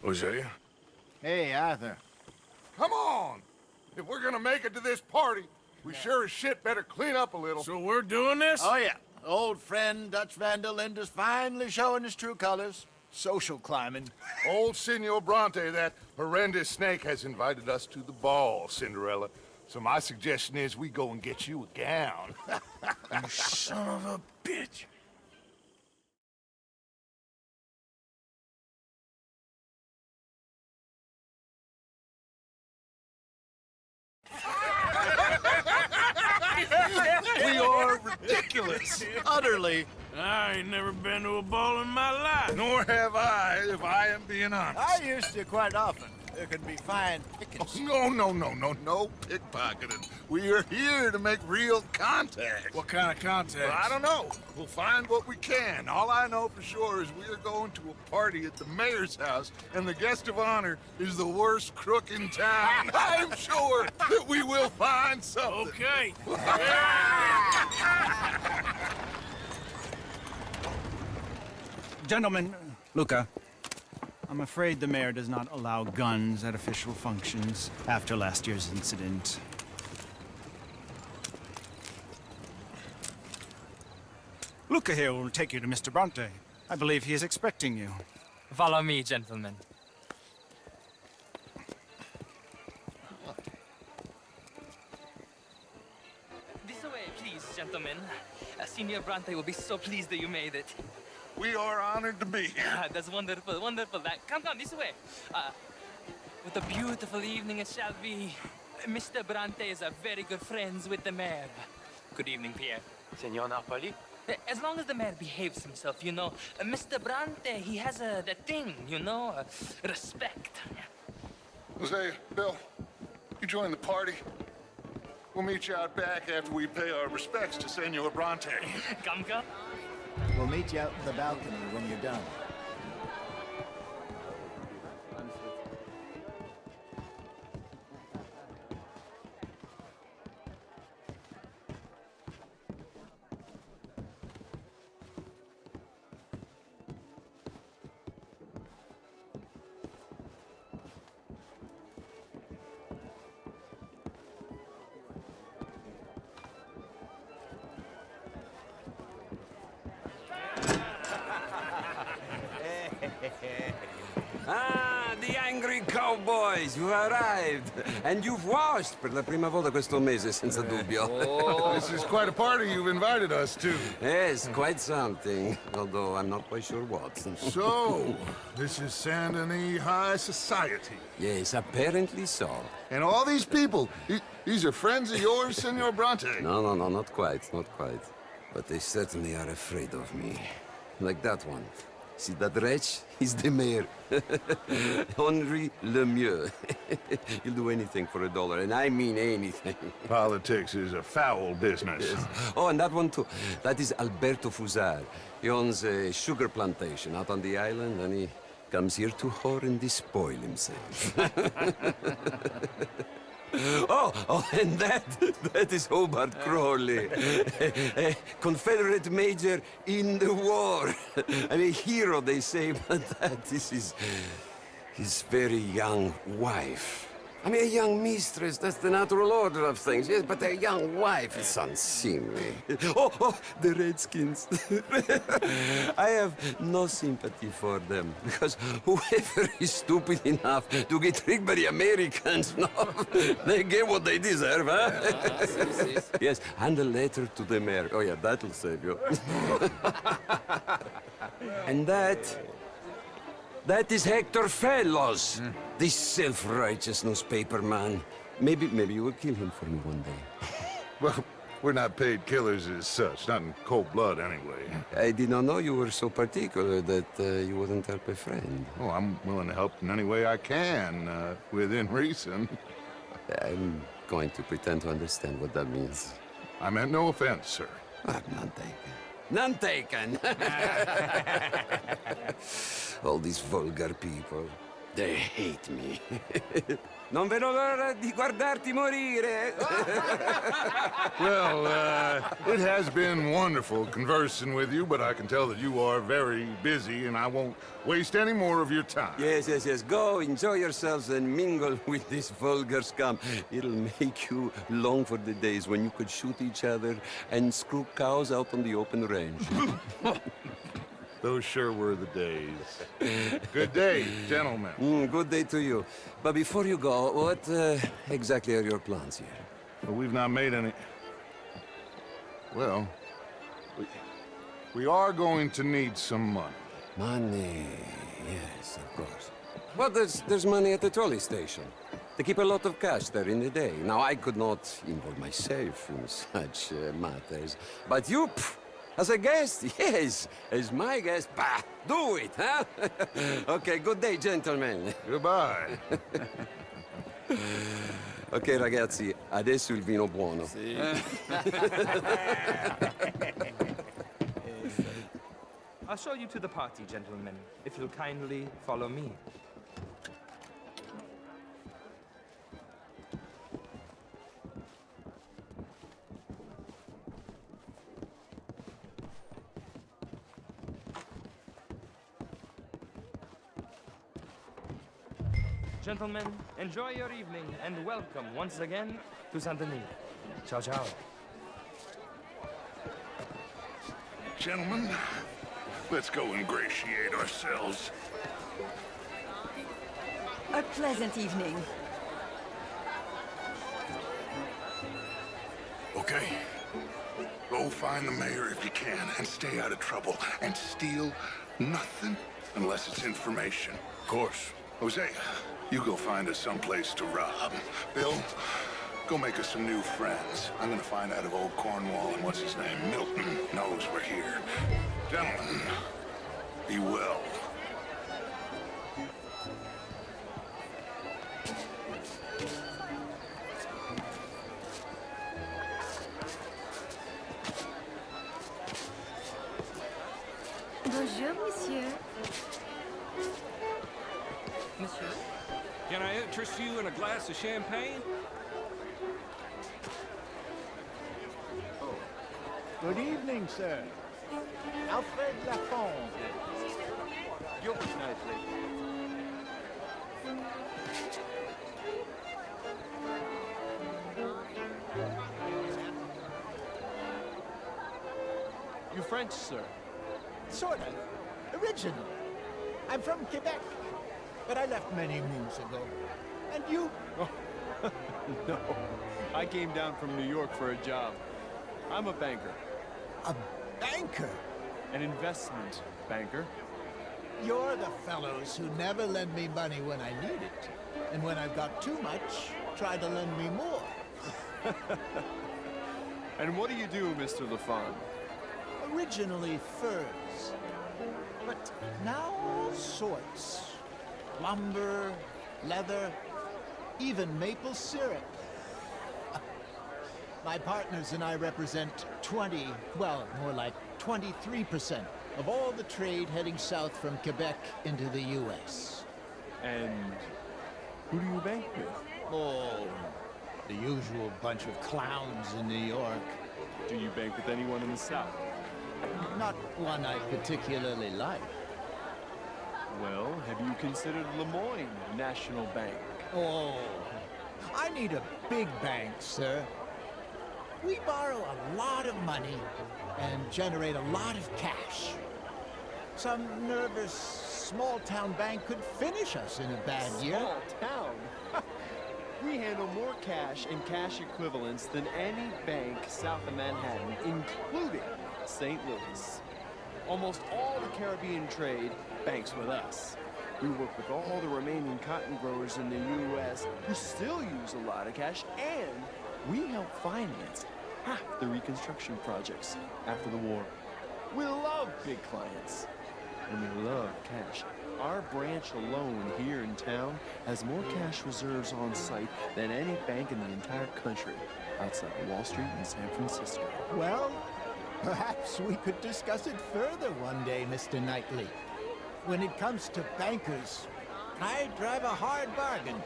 Hosea? Hey, Arthur. Come on! If we're gonna make it to this party, we sure as shit better clean up a little. So we're doing this? Oh, yeah. Old friend Dutch Van der Linde's finally showing his true colors. Social climbing. Old Senor Bronte, that horrendous snake, has invited us to the ball, Cinderella. So my suggestion is we go and get you a gown. You son of a bitch. We are ridiculous. Utterly. I ain't never been to a ball in my life. Nor have I, if I am being honest. I used to quite often. There can be fine pickings. Oh, no pickpocketing. We are here to make real contact. What kind of contact? Well, I don't know. We'll find what we can. All I know for sure is we are going to a party at the mayor's house, and the guest of honor is the worst crook in town. I'm sure that we will find something. Okay. Gentlemen, Luca, I'm afraid the mayor does not allow guns at official functions after last year's incident. Luca here will take you to Mr. Bronte. I believe he is expecting you. Follow me, gentlemen. This way, please, gentlemen. Senior Bronte will be so pleased that you made it. We are honored to be here. That's wonderful, wonderful. Come, this way. What a beautiful evening it shall be. Mr. Bronte is a very good friends with the mayor. Good evening, Pierre. Senor Napoli? As long as the mayor behaves himself, you know. Mr. Bronte, he has that thing, you know, respect. Jose, Bill, you join the party. We'll meet you out back after we pay our respects to Senor Bronte. Come. We'll meet you out in the balcony when you're done. The angry cowboys, you arrived. And you've washed per la prima volta questo mese, senza dubbio. This is quite a party you've invited us to. Yes, quite something. Although I'm not quite sure what. So, this is Saint Denis High Society. Yes, apparently so. And all these people, these are friends of yours, Senor Bronte? No, not quite, not quite. But they certainly are afraid of me. Like that one. See that wretch? He's the mayor. Henri Lemieux. He'll do anything for $1, and I mean anything. Politics is a foul business. Yes. Oh, and that one too. That is Alberto Fusar. He owns a sugar plantation out on the island, and he comes here to whore and despoil himself. Oh, and that is Hobart Crawley, a Confederate major in the war, and a hero, they say, but that is his very young wife. I mean, a young mistress, that's the natural order of things, yes, but a young wife, it's unseemly. Oh, the Redskins. I have no sympathy for them, because whoever is stupid enough to get tricked by the Americans, no, they get what they deserve, huh? Yes, and a letter to the mayor. Oh, yeah, that'll save you. And that is Hector Fellows, this self-righteous newspaper man. Maybe you will kill him for me one day. Well, we're not paid killers as such, not in cold blood anyway. I did not know you were so particular that you wouldn't help a friend. Oh, I'm willing to help in any way I can, within reason. I'm going to pretend to understand what that means. I meant no offense, sir. None taken. None taken! All these vulgar people. They hate me. Non vedo l'ora di guardarti morire. Well, it has been wonderful conversing with you, but I can tell that you are very busy, and I won't waste any more of your time. Yes, yes, yes. Go, enjoy yourselves, and mingle with this vulgar scum. It'll make you long for the days when you could shoot each other and screw cows out on the open range. Those sure were the days. Good day, gentlemen. Good day to you. But before you go, what exactly are your plans here? Well, we've not made any... Well, we are going to need some money. Money, yes, of course. Well, there's money at the trolley station. They keep a lot of cash there in the day. Now, I could not involve myself in such matters. But you, as a guest, yes, as my guest, bah, do it, huh? Okay, good day, gentlemen. Goodbye. Ok, ragazzi, adesso il vino buono. I'll show you to the party, gentlemen, if you'll kindly follow me. Gentlemen, enjoy your evening and welcome once again to Saint Denis. Ciao, ciao. Gentlemen, let's go ingratiate ourselves. A pleasant evening. Okay? Go find the mayor if you can and stay out of trouble and steal nothing unless it's information. Of course. Jose, you go find us someplace to rob. Bill, go make us some new friends. I'm gonna find out if old Cornwall and what's his name, Milton, knows we're here. Gentlemen, be well. Bonjour, monsieur. Monsieur? Can I interest you in a glass of champagne? Good evening, sir. Alfred Lafond. Yours nicely. You French, sir? Sort of. Original. I'm from Quebec, but I left many moons ago. And you? No. I came down from New York for a job. I'm a banker. A banker? An investment banker. You're the fellows who never lend me money when I need it. And when I've got too much, try to lend me more. And what do you do, Mr. LaFond? Originally furs, but now all sorts. Lumber, leather, even maple syrup. My partners and I represent 23% of all the trade heading south from Quebec into the U.S. And who do you bank with? Oh, the usual bunch of clowns in New York. Do you bank with anyone in the South? Not one I particularly like. Well, have you considered Lemoyne National Bank? Oh, I need a big bank, sir. We borrow a lot of money and generate a lot of cash. Some nervous small-town bank could finish us in a bad year. Small town? We handle more cash and cash equivalents than any bank south of Manhattan, including St. Louis. Almost all the Caribbean trade banks with us. We work with all the remaining cotton growers in the U.S. who still use a lot of cash, and we help finance half the reconstruction projects after the war. We love big clients, and we love cash. Our branch alone here in town has more cash reserves on site than any bank in the entire country outside of Wall Street and San Francisco. Well, perhaps we could discuss it further one day, Mr. Knightley. When it comes to bankers, I drive a hard bargain,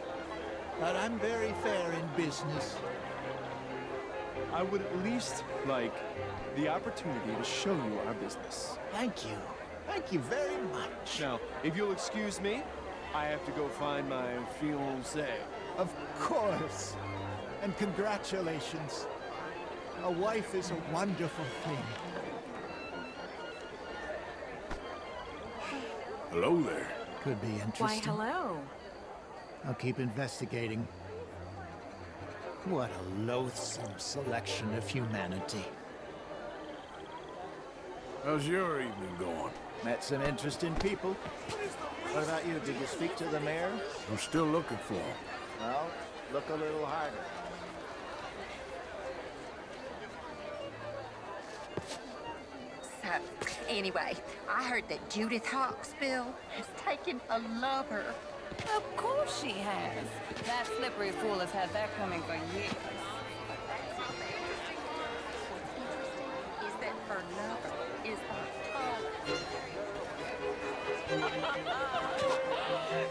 but I'm very fair in business. I would at least like the opportunity to show you our business. Thank you. Thank you very much. Now, if you'll excuse me, I have to go find my fiancée. Of course. And congratulations. A wife is a wonderful thing. Hello there. Could be interesting. Why, hello. I'll keep investigating. What a loathsome selection of humanity. How's your evening going? Met some interesting people. What about you? Did you speak to the mayor? I'm still looking for him. Well, look a little harder. So, anyway, I heard that Judith Hawksbill has taken a lover. Of course she has. That slippery fool has had that coming for years. What's interesting is that her lover is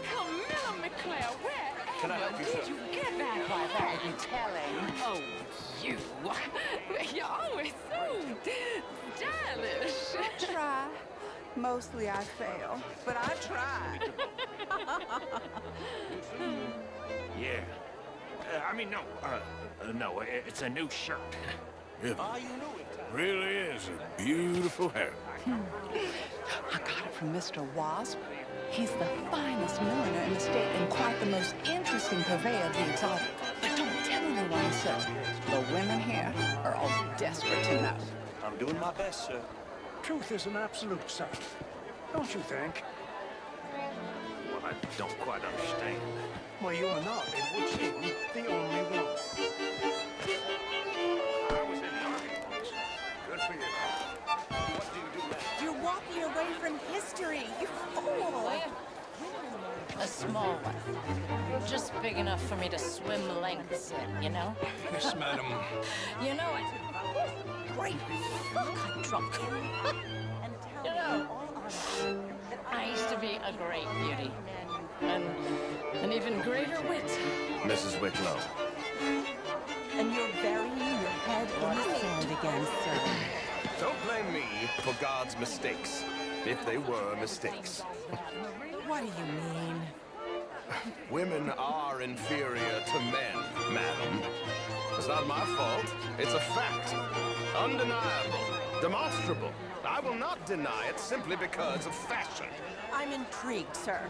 Camilla McClare, where Can I help you, sir? did you get that? Why, that would be telling. Oh, you. You're always so stylish. I try. Mostly I fail, but I try. Yeah. No, it's a new shirt. It really is a beautiful hair. I got it from Mr. Wasp. He's the finest milliner in the state and quite the most interesting purveyor of the exotic. But don't tell anyone, sir. The women here are all desperate to know. I'm doing my best, sir. Truth is an absolute, sir. Don't you think? Well, I don't quite understand. Well, you are not, it would seem, the only one. I was in the Army once. Good for you. What do you do now? You're walking away from history, you fool! A small one. Just big enough for me to swim lengths in, you know? Yes, madam. You know it. Great fuck, I'm drunk. You know, I used to be a great beauty. And an even greater wit. Mrs. Wicklow. And you're burying your head in the sand again, sir. Don't blame me for God's mistakes, if they were mistakes. What do you mean? Women are inferior to men, madam. It's not my fault. It's a fact. Undeniable. Demonstrable. I will not deny it simply because of fashion. I'm intrigued, sir,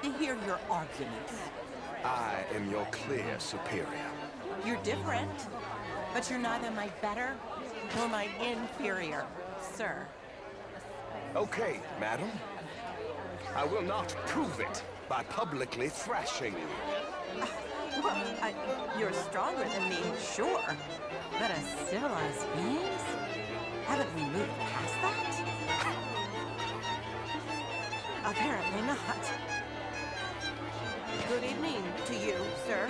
to hear your arguments. I am your clear superior. You're different, but you're neither my better nor my inferior, sir. Okay, madam. I will not prove it by publicly thrashing you. Well, you're stronger than me, sure. But as civilized beings, haven't we moved past that? Apparently not. Good evening to you, sir.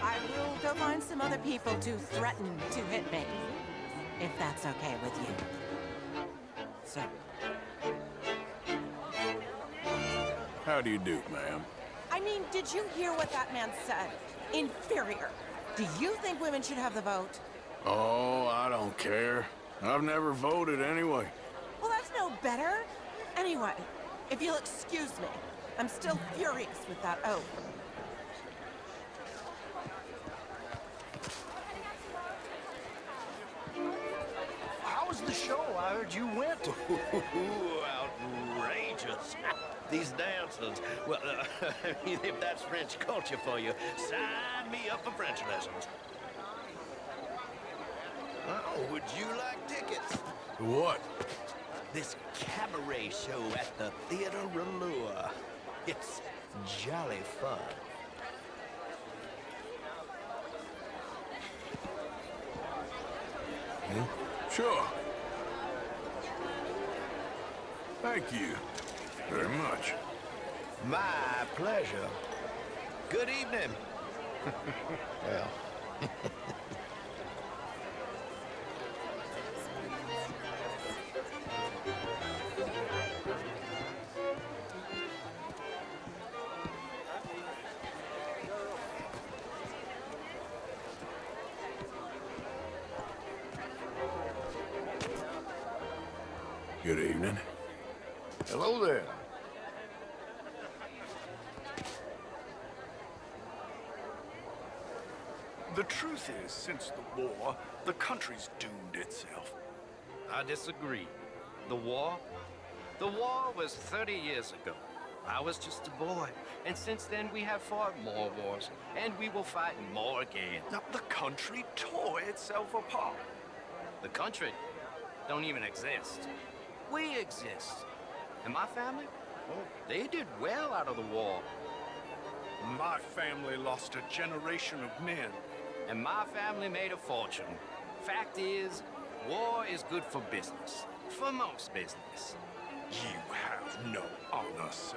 I will go find some other people to threaten to hit me, if that's okay with you, sir. How do you do, ma'am? I mean, did you hear what that man said? Inferior. Do you think women should have the vote? Oh, I don't care. I've never voted anyway. Well, that's no better. Anyway, if you'll excuse me, I'm still furious with that oath. How was the show? I heard you went. Outrageous. These dancers, well, I mean, if that's French culture for you, sign me up for French lessons. Oh, would you like tickets? What? This cabaret show at the Theater Rallure. It's jolly fun. Sure. Thank you very much. My pleasure. Good evening. Well. Good evening. Hello there. The truth is, since the war, the country's doomed itself. I disagree. The war? The war was 30 years ago. I was just a boy, and since then we have fought more wars, and we will fight more again. Now, the country tore itself apart. The country don't even exist. We exist. And my family? Oh, they did well out of the war. My family lost a generation of men. And my family made a fortune. Fact is, war is good for business. For most business. You have no honor, sir.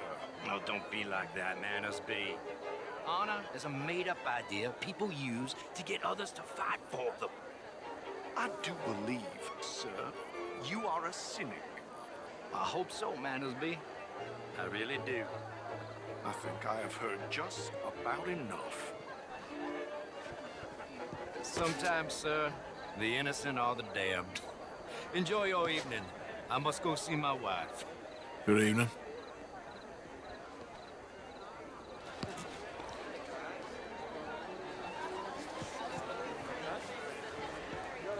Oh, don't be like that, Manners B. Honor is a made-up idea people use to get others to fight for them. I do believe, sir, you are a cynic. I hope so, Manners B. I really do. I think I have heard just about enough. Sometimes, sir, the innocent are the damned. Enjoy your evening. I must go see my wife. Good evening.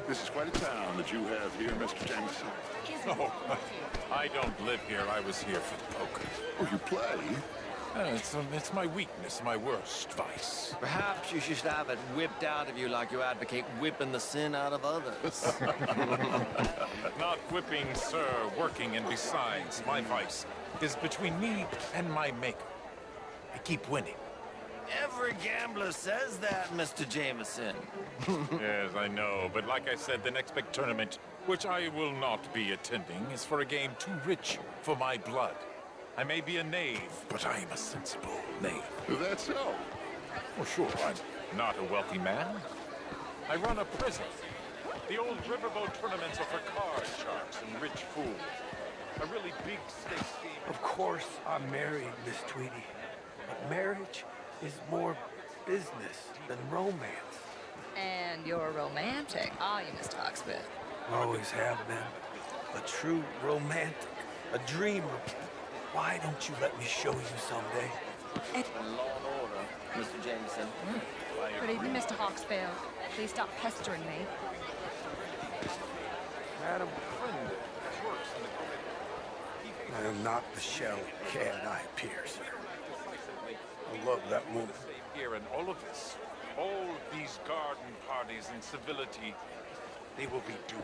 This is quite a town that you have here, Mr. Jameson. Oh, I don't live here. I was here for the poker. Oh, you play? It's my weakness, my worst vice. Perhaps you should have it whipped out of you like you advocate whipping the sin out of others. Not whipping, sir, working, and besides, my vice is between me and my maker. I keep winning. Every gambler says that, Mr. Jameson. Yes, I know, but like I said, the next big tournament, which I will not be attending, is for a game too rich for my blood. I may be a knave, but I am a sensible knave. Is that so? Well, sure, I'm not a wealthy man. I run a prison. The old riverboat tournaments are for card sharks and rich fools. A really big stakes game. Of course, I'm married, Miss Tweedy. But marriage is more business than romance. And you're romantic, are you, Mr. Hawksbill? Always have been. A true romantic. A dreamer. Why don't you let me show you someday? Law and order, Mr. Jameson. Good evening, Mr. Hawksbill. Please stop pestering me. Madam, I am not the shell cad I appear, sir. I love that woman. Here and all of this, all these garden parties and civility, they will be doomed.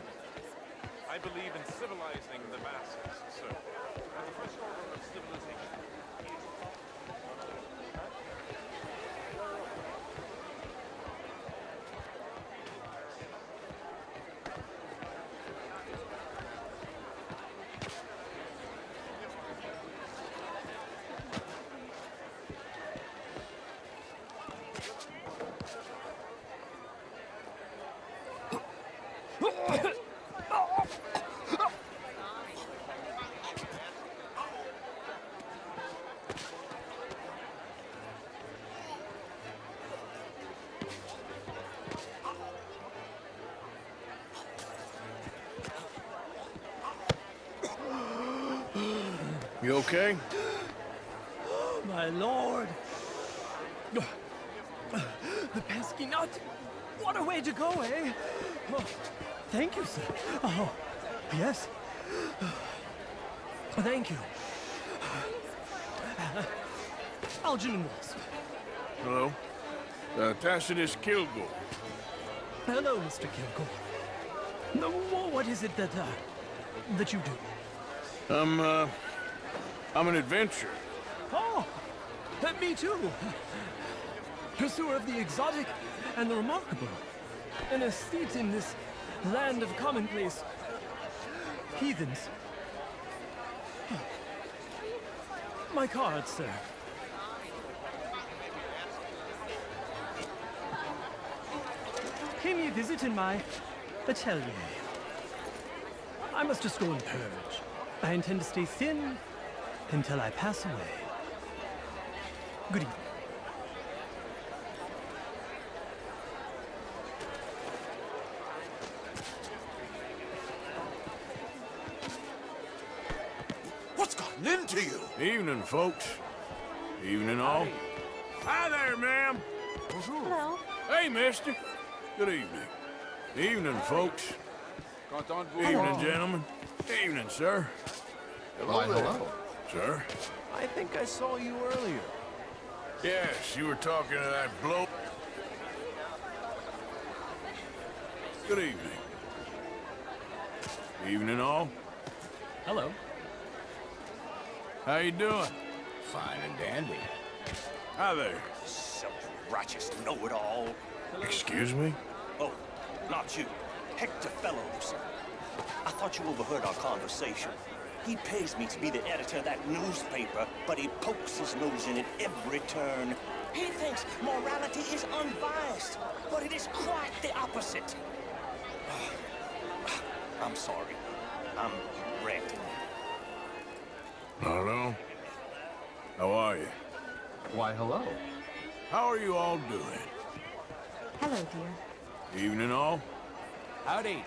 I believe in civilizing the masses, sir. And the first order of civilization You okay? Oh, my lord. The pesky nut. What a way to go, eh? Oh, thank you, sir. Oh, yes. Thank you. Algernon Wasp. Hello? Tacitus Kilgore. Hello, Mr. Kilgore. No, what is it that you do? I'm an adventurer. Oh, me too. Pursuer of the exotic and the remarkable. An aesthete in this land of commonplace heathens. My card, sir. Pay me a visit in my atelier. I must just go and purge. I intend to stay thin until I pass away. Good evening. into you? Evening, folks. Evening, all. Hi there, ma'am. Hello. Hey, mister. Good evening. Evening, folks. Evening, gentlemen. Evening, sir. Hello there. Hello. Sir? I think I saw you earlier. Yes, you were talking to that bloke. Good evening. Evening, all. Hello. How you doing? Fine and dandy. Hi there. Self-righteous know-it-all. Excuse me? Oh, not you. Hector Fellows. I thought you overheard our conversation. He pays me to be the editor of that newspaper, but he pokes his nose in it every turn. He thinks morality is unbiased, but it is quite the opposite. I'm sorry. I'm ranting. Hello? How are you? Why, hello. How are you all doing? Hello, dear. Evening, all. Howdy.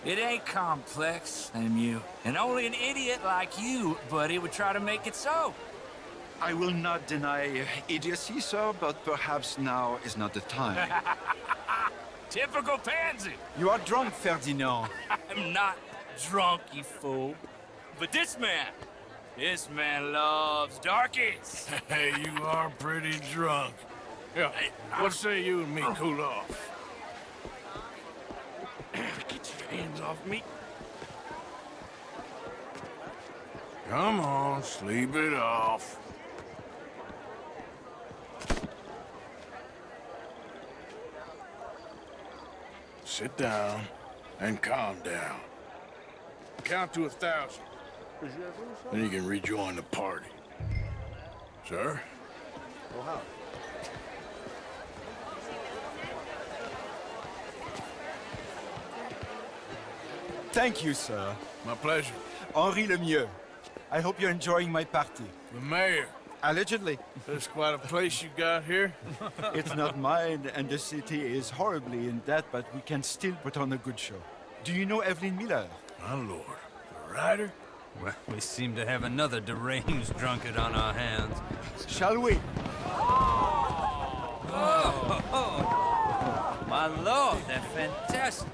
It ain't complex, MU. And only an idiot like you, buddy, would try to make it so. I will not deny idiocy, sir, but perhaps now is not the time. Typical pansy. You are drunk, Ferdinand. I'm not drunk, you fool. But this man loves darkies. Hey, you are pretty drunk. Yeah, what say you and me cool off? Get your hands off me. Come on, sleep it off. Sit down and calm down. Count to 1,000. Then you can rejoin the party. Sir? Oh, how? Thank you, sir. My pleasure. Henri Lemieux. I hope you're enjoying my party. The mayor. Allegedly. That's quite a place you got here. It's not mine, and the city is horribly in debt, but we can still put on a good show. Do you know Evelyn Miller? My lord. The writer? Well, we seem to have another deranged drunkard on our hands. Shall we? Oh, my lord, they're fantastic.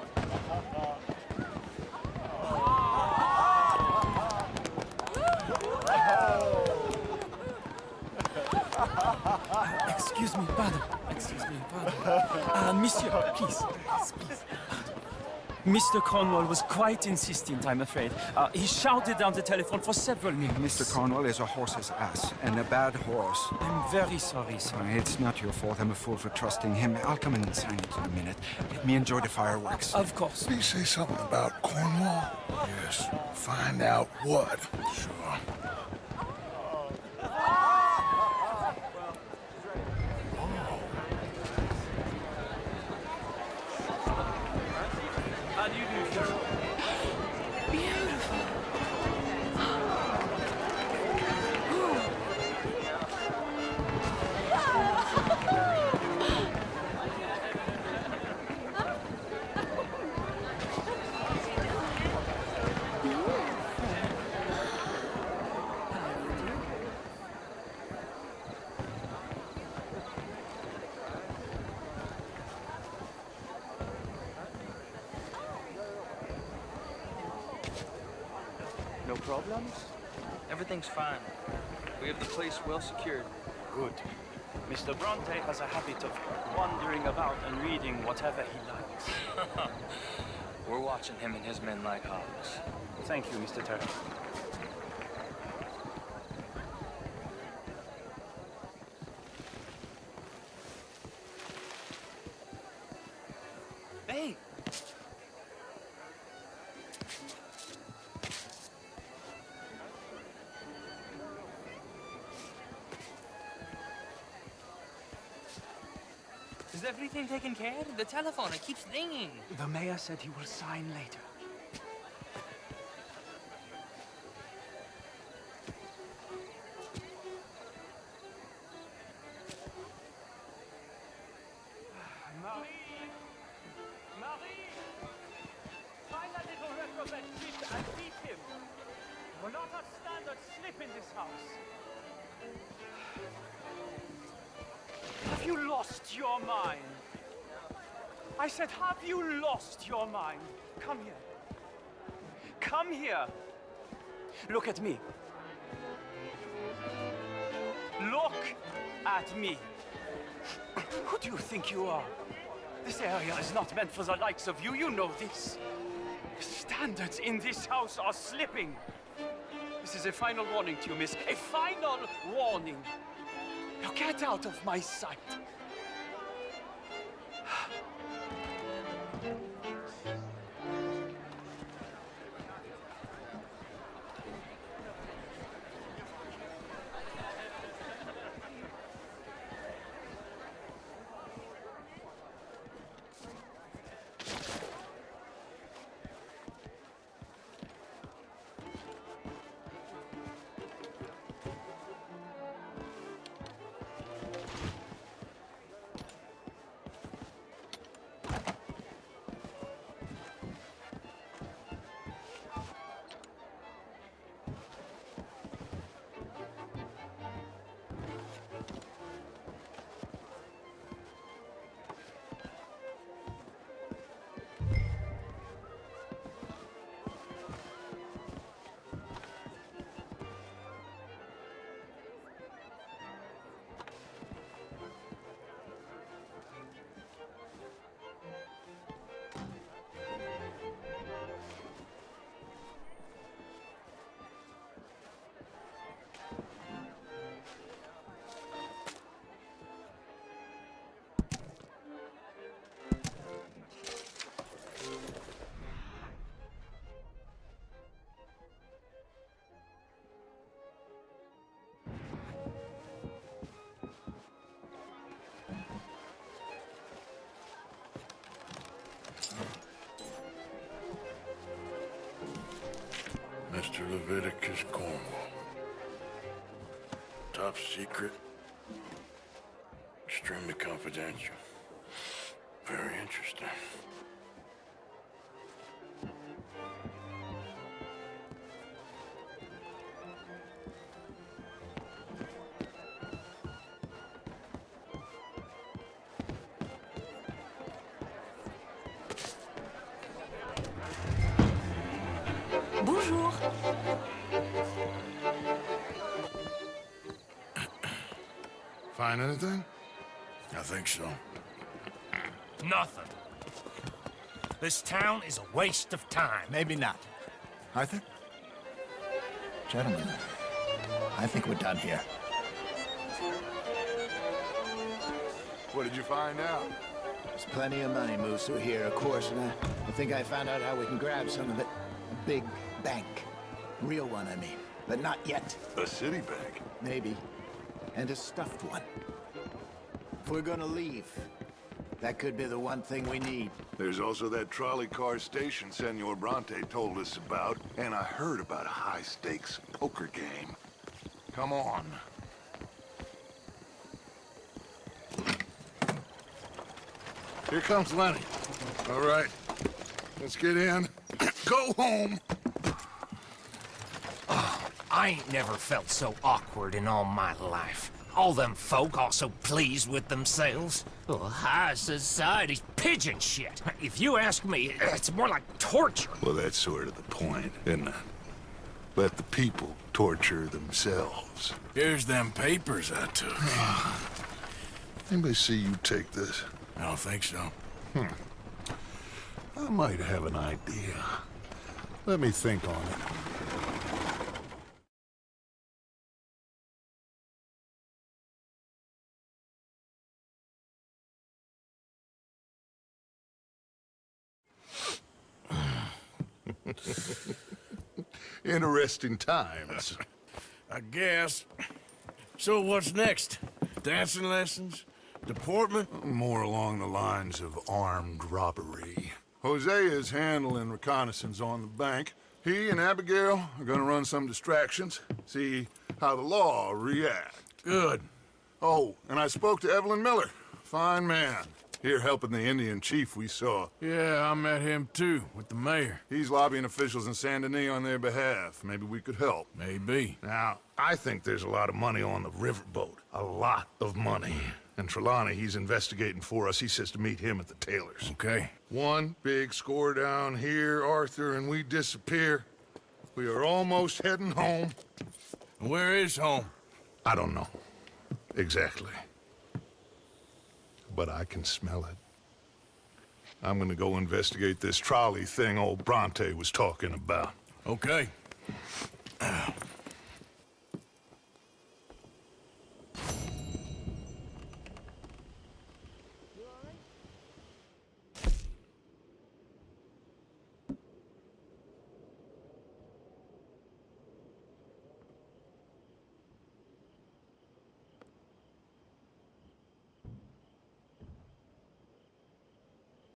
Excuse me, pardon. Excuse me, pardon. Monsieur, please. Please. Mr. Cornwall was quite insistent, I'm afraid. He shouted down the telephone for several minutes. Mr. Cornwall is a horse's ass, and a bad horse. I'm very sorry, sir. It's not your fault. I'm a fool for trusting him. I'll come in and sign it in a minute. Let me enjoy the fireworks. Of course. Did he say something about Cornwall? Yes. Find out what. Sure. How do you do, sir? Beautiful. No problems? Everything's fine. We have the place well secured. Good. Mr. Bronte has a habit of wandering about and reading whatever he likes. We're watching him and his men like hawks. Thank you, Mr. Turner. Hey! Is everything taken care of? The telephone, it keeps ringing. The mayor said he will sign later. Marie! Marie! Find that from that kid and beat him. We're not a standard slip in this house. Have you lost your mind? I said, have you lost your mind? Come here. Come here. Look at me. Look at me. Who do you think you are? This area is not meant for the likes of you. You know this. The standards in this house are slipping. This is a final warning to you, miss. A final warning. Now get out of my sight. Mr. Leviticus Cornwall. Top secret. Extremely confidential. Very interesting. Bonjour. Find anything? I think so. Nothing. This town is a waste of time. Maybe not. Arthur? Gentlemen, I think we're done here. What did you find out? There's plenty of money moves through here, of course, and I think I found out how we can grab some of it. A big bank. Real one, I mean. But not yet. A city bank? Maybe. And a stuffed one. If we're gonna leave, that could be the one thing we need. There's also that trolley car station Senor Bronte told us about, and I heard about a high-stakes poker game. Come on. Here comes Lenny. All right, let's get in. Go home. I ain't never felt so awkward in all my life. All them folk all so pleased with themselves. Oh, high society's pigeon shit. If you ask me, it's more like torture. Well, that's sort of the point, isn't it? Let the people torture themselves. Here's them papers I took. Anybody see you take this? I don't think so. I might have an idea. Let me think on it. Interesting times. I guess. So what's next? Dancing lessons? Deportment? More along the lines of armed robbery. Hosea is handling reconnaissance on the bank. He and Abigail are gonna run some distractions, see how the law reacts. Good. Oh, and I spoke to Evelyn Miller. Fine man. Here helping the Indian chief we saw. Yeah, I met him too, with the mayor. He's lobbying officials in Saint Denis on their behalf. Maybe we could help. Maybe. Now, I think there's a lot of money on the riverboat. A lot of money. And Trelawney, he's investigating for us. He says to meet him at the Taylor's. Okay. One big score down here, Arthur, and we disappear. We are almost heading home. Where is home? I don't know. Exactly. But I can smell it. I'm gonna go investigate this trolley thing old Bronte was talking about. Okay.